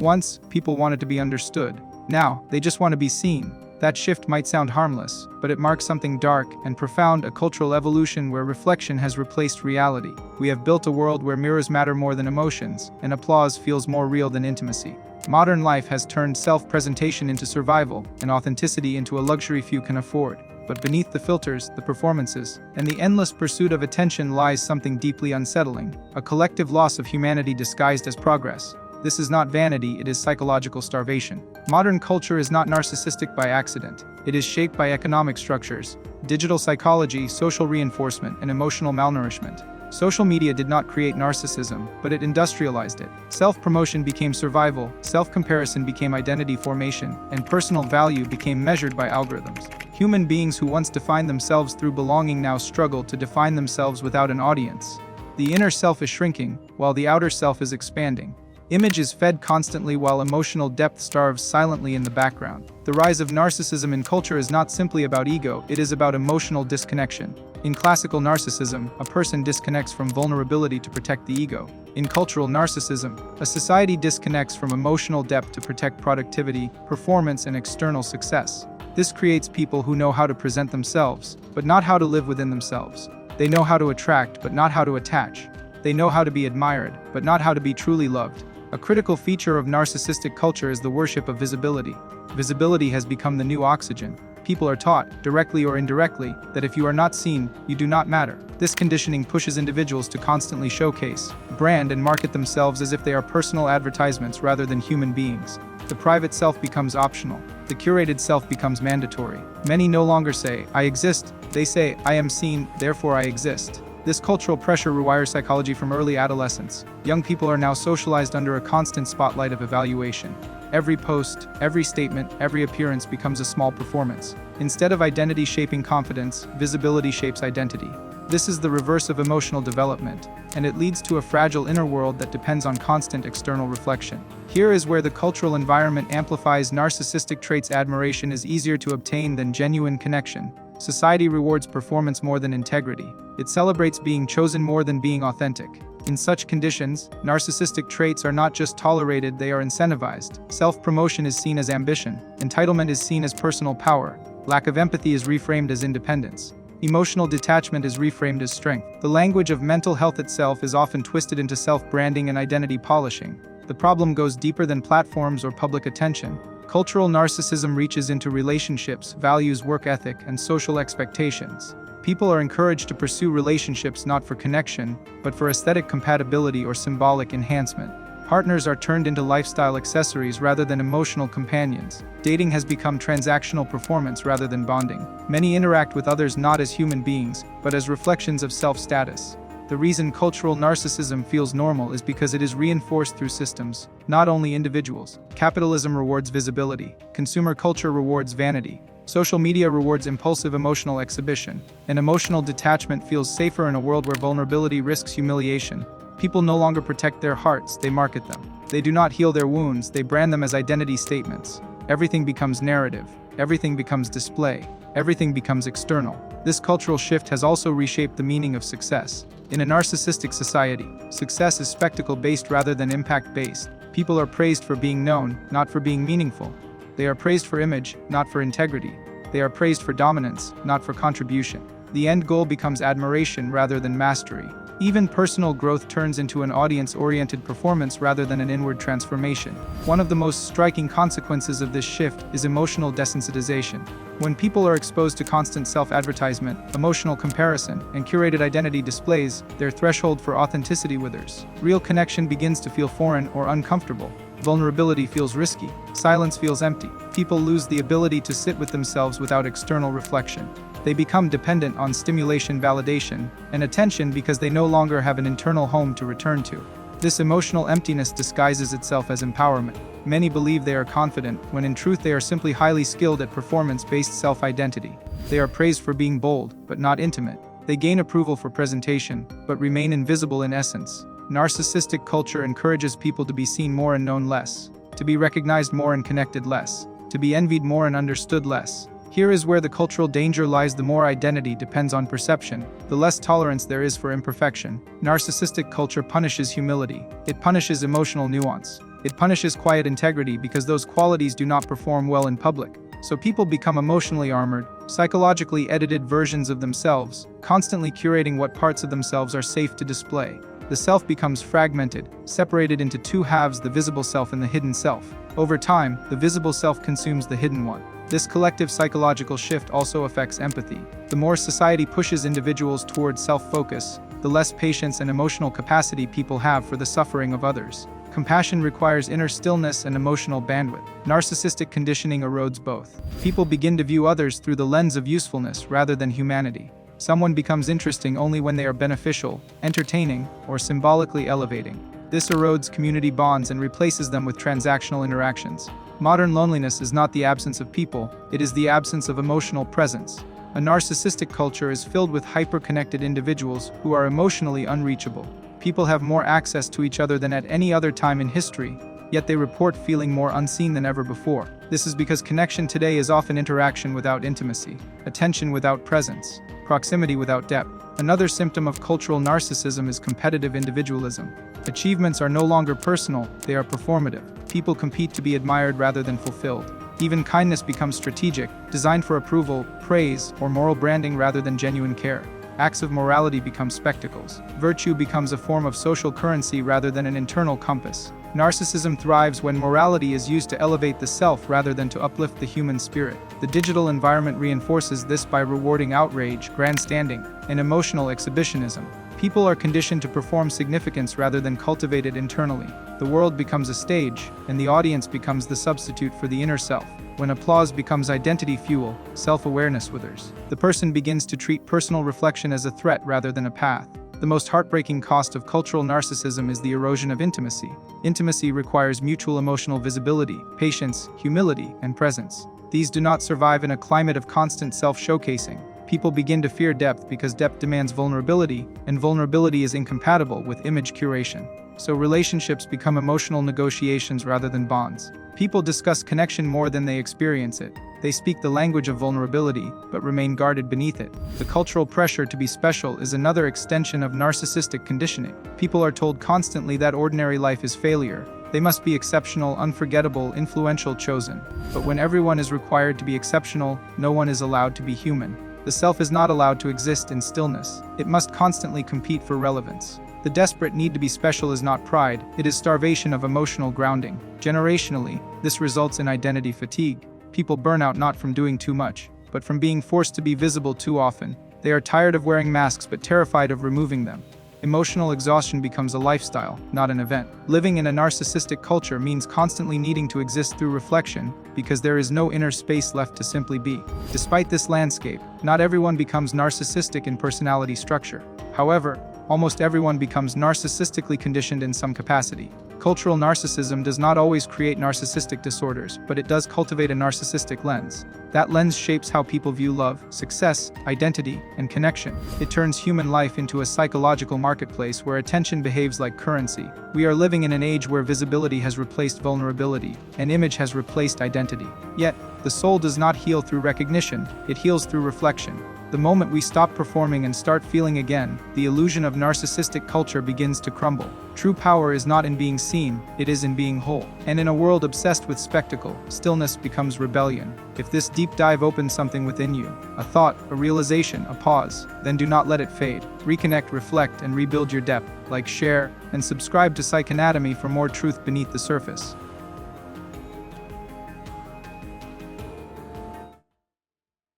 Once, people wanted to be understood. Now, they just want to be seen. That shift might sound harmless, but it marks something dark and profound, a cultural evolution where reflection has replaced reality. We have built a world where mirrors matter more than emotions, and applause feels more real than intimacy. Modern life has turned self-presentation into survival, and authenticity into a luxury few can afford. But beneath the filters, the performances, and the endless pursuit of attention lies something deeply unsettling, a collective loss of humanity disguised as progress. This is not vanity, it is psychological starvation. Modern culture is not narcissistic by accident. It is shaped by economic structures, digital psychology, social reinforcement, and emotional malnourishment. Social media did not create narcissism, but it industrialized it. Self-promotion became survival, self-comparison became identity formation, and personal value became measured by algorithms. Human beings who once defined themselves through belonging now struggle to define themselves without an audience. The inner self is shrinking, while the outer self is expanding. Image is fed constantly while emotional depth starves silently in the background. The rise of narcissism in culture is not simply about ego, it is about emotional disconnection. In classical narcissism, a person disconnects from vulnerability to protect the ego. In cultural narcissism, a society disconnects from emotional depth to protect productivity, performance, and external success. This creates people who know how to present themselves, but not how to live within themselves. They know how to attract, but not how to attach. They know how to be admired, but not how to be truly loved. A critical feature of narcissistic culture is the worship of visibility. Visibility has become the new oxygen. People are taught, directly or indirectly, that if you are not seen, you do not matter. This conditioning pushes individuals to constantly showcase, brand, and market themselves as if they are personal advertisements rather than human beings. The private self becomes optional. The curated self becomes mandatory. Many no longer say, "I exist." They say, "I am seen, therefore I exist." This cultural pressure rewires psychology from early adolescence. Young people are now socialized under a constant spotlight of evaluation. Every post, every statement, every appearance becomes a small performance. Instead of identity shaping confidence, visibility shapes identity. This is the reverse of emotional development, and it leads to a fragile inner world that depends on constant external reflection. Here is where the cultural environment amplifies narcissistic traits. Admiration is easier to obtain than genuine connection. Society rewards performance more than integrity. It celebrates being chosen more than being authentic. In such conditions, narcissistic traits are not just tolerated, they are incentivized. Self-promotion is seen as ambition. Entitlement is seen as personal power. Lack of empathy is reframed as independence. Emotional detachment is reframed as strength. The language of mental health itself is often twisted into self-branding and identity polishing. The problem goes deeper than platforms or public attention. Cultural narcissism reaches into relationships, values, work ethic, and social expectations. People are encouraged to pursue relationships not for connection, but for aesthetic compatibility or symbolic enhancement. Partners are turned into lifestyle accessories rather than emotional companions. Dating has become transactional performance rather than bonding. Many interact with others not as human beings, but as reflections of self-status. The reason cultural narcissism feels normal is because it is reinforced through systems, not only individuals. Capitalism rewards visibility. Consumer culture rewards vanity. Social media rewards impulsive emotional exhibition. And emotional detachment feels safer in a world where vulnerability risks humiliation. People no longer protect their hearts, they market them. They do not heal their wounds, they brand them as identity statements. Everything becomes narrative. Everything becomes display. Everything becomes external. This cultural shift has also reshaped the meaning of success. In a narcissistic society, success is spectacle-based rather than impact-based. People are praised for being known, not for being meaningful. They are praised for image, not for integrity. They are praised for dominance, not for contribution. The end goal becomes admiration rather than mastery. Even personal growth turns into an audience-oriented performance rather than an inward transformation. One of the most striking consequences of this shift is emotional desensitization. When people are exposed to constant self-advertisement, emotional comparison, and curated identity displays, their threshold for authenticity withers. Real connection begins to feel foreign or uncomfortable. Vulnerability feels risky. Silence feels empty. People lose the ability to sit with themselves without external reflection. They become dependent on stimulation, validation, and attention because they no longer have an internal home to return to. This emotional emptiness disguises itself as empowerment. Many believe they are confident, when in truth they are simply highly skilled at performance-based self-identity. They are praised for being bold, but not intimate. They gain approval for presentation, but remain invisible in essence. Narcissistic culture encourages people to be seen more and known less, to be recognized more and connected less, to be envied more and understood less. Here is where the cultural danger lies. The more identity depends on perception, the less tolerance there is for imperfection. Narcissistic culture punishes humility. It punishes emotional nuance. It punishes quiet integrity because those qualities do not perform well in public. So people become emotionally armored, psychologically edited versions of themselves, constantly curating what parts of themselves are safe to display. The self becomes fragmented, separated into two halves: the visible self and the hidden self. Over time, the visible self consumes the hidden one. This collective psychological shift also affects empathy. The more society pushes individuals toward self-focus, the less patience and emotional capacity people have for the suffering of others. Compassion requires inner stillness and emotional bandwidth. Narcissistic conditioning erodes both. People begin to view others through the lens of usefulness rather than humanity. Someone becomes interesting only when they are beneficial, entertaining, or symbolically elevating. This erodes community bonds and replaces them with transactional interactions. Modern loneliness is not the absence of people, it is the absence of emotional presence. A narcissistic culture is filled with hyperconnected individuals who are emotionally unreachable. People have more access to each other than at any other time in history, yet they report feeling more unseen than ever before. This is because connection today is often interaction without intimacy, attention without presence, proximity without depth. Another symptom of cultural narcissism is competitive individualism. Achievements are no longer personal, they are performative. People compete to be admired rather than fulfilled. Even kindness becomes strategic, designed for approval, praise, or moral branding rather than genuine care. Acts of morality become spectacles. Virtue becomes a form of social currency rather than an internal compass. Narcissism thrives when morality is used to elevate the self rather than to uplift the human spirit. The digital environment reinforces this by rewarding outrage, grandstanding, and emotional exhibitionism. People are conditioned to perform significance rather than cultivate it internally. The world becomes a stage, and the audience becomes the substitute for the inner self. When applause becomes identity fuel, self-awareness withers. The person begins to treat personal reflection as a threat rather than a path. The most heartbreaking cost of cultural narcissism is the erosion of intimacy. Intimacy requires mutual emotional visibility, patience, humility, and presence. These do not survive in a climate of constant self-showcasing. People begin to fear depth because depth demands vulnerability, and vulnerability is incompatible with image curation. So relationships become emotional negotiations rather than bonds. People discuss connection more than they experience it. They speak the language of vulnerability, but remain guarded beneath it. The cultural pressure to be special is another extension of narcissistic conditioning. People are told constantly that ordinary life is failure. They must be exceptional, unforgettable, influential, chosen. But when everyone is required to be exceptional, no one is allowed to be human. The self is not allowed to exist in stillness. It must constantly compete for relevance. The desperate need to be special is not pride, it is starvation of emotional grounding. Generationally, this results in identity fatigue. People burn out not from doing too much, but from being forced to be visible too often. They are tired of wearing masks but terrified of removing them. Emotional exhaustion becomes a lifestyle, not an event. Living in a narcissistic culture means constantly needing to exist through reflection, because there is no inner space left to simply be. Despite this landscape, not everyone becomes narcissistic in personality structure. However, almost everyone becomes narcissistically conditioned in some capacity. Cultural narcissism does not always create narcissistic disorders, but it does cultivate a narcissistic lens. That lens shapes how people view love, success, identity, and connection. It turns human life into a psychological marketplace where attention behaves like currency. We are living in an age where visibility has replaced vulnerability, and image has replaced identity. Yet, the soul does not heal through recognition, it heals through reflection. The moment we stop performing and start feeling again, the illusion of narcissistic culture begins to crumble. True power is not in being seen, it is in being whole. And in a world obsessed with spectacle, stillness becomes rebellion. If this deep dive opens something within you, a thought, a realization, a pause, then do not let it fade. Reconnect, reflect, and rebuild your depth. Like, share, and subscribe to Psychanatomy for more truth beneath the surface.